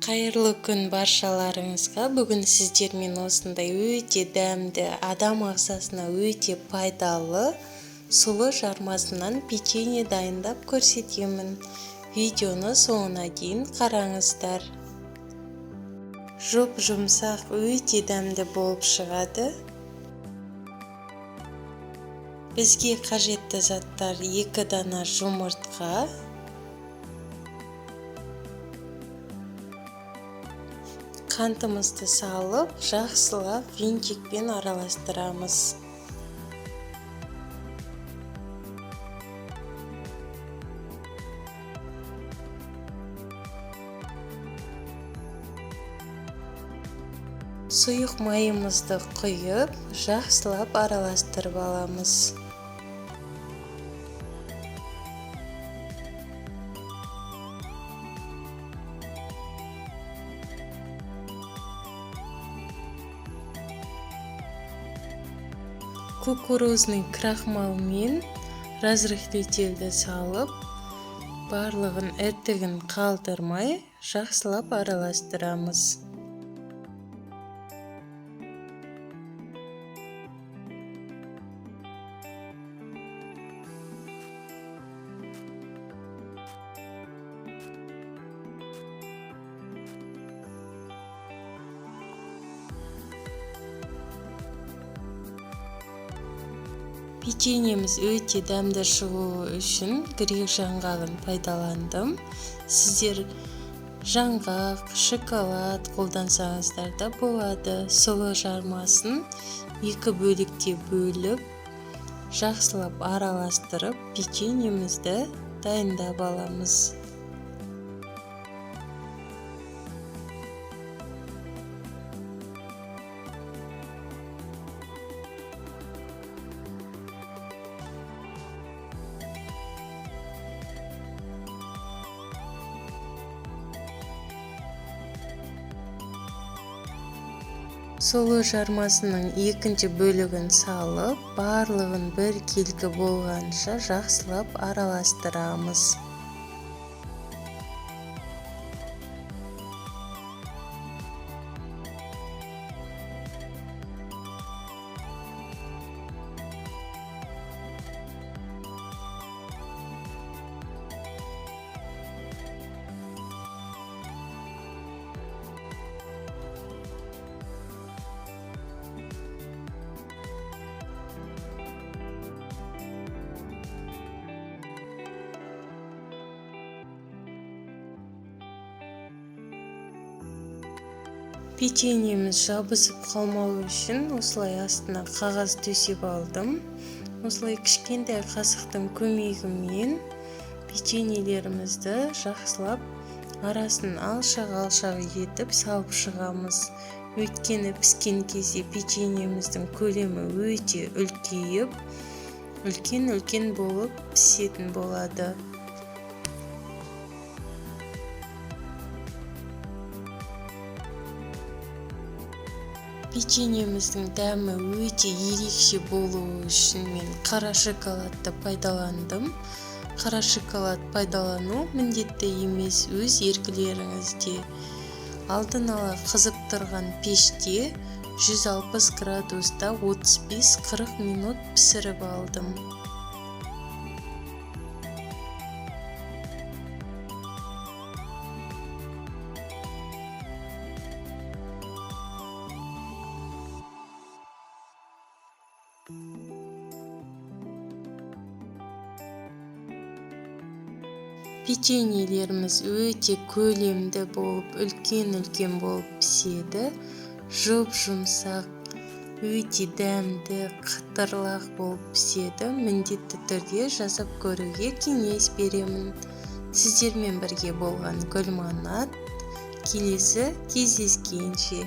Қайырлы күн баршаларыңызға. Бүгін сіздермен осындай өте дәмді, адам ағзасына өте пайдалы сұлы жармасынан печенье дайындап көрсетемін. Видеоны соңына дейін қараңыздар. Жұп-жұмсақ, өте дәмді болып шығады. Бізге қажетті заттар: 2 дана жұмыртқа, қантымызды салып, жақсылап венчикпен араластырамыз. Сұйық майымызды құйып, жақсылап араластырып аламыз. Кукурузный крахмал мен разрыхлителді салып, барлығын іртігін қалдырмай, жақсылап араластырамыз. Печеньеміз өте дәмді шығуы үшін грек жаңғағын пайдаландым. Сіздер жаңғақ, шоколад қолдансаңыздар да болады. Сұлы жармасын 2 бөлікте бөліп, жақсылап араластырып, печеньемізді дайындап аламыз. Сұлы жармасының 2 бөлігін салып, барлығын бір келкі болғанша жақсылап араластырамыз. Печеньеміз жабысып қалмау үшін осылай астына қағаз төсеп алдым. Осылай кішкентай қасықтың көмегімен печеньелерімізді жақсылап арасын алшақ-алшақ етіп салып шығамыз. Өйткені піскен кезде печеньеміздің көлемі өте үлкейіп, үлкен болып пісетін болады. Печеньеміздің дәмі өте ерекше болуы үшін мен қара шоколадты пайдаландым. Қара шоколад пайдалану міндетті емес, өз еркілеріңізде. Алдын ала қызып тұрған пеште 160 градуста 35-40 минут пісіріп алдым. Печеньелеріміз өте көлемді болып, үлкен болып піседі. Жұп-жұмсақ, өте дәмді, қытырлақ болып піседі. Міндетті түрде жасап көруге кеңес беремін. Сіздермен бірге болған Гүлманат. Келесі кездескенше.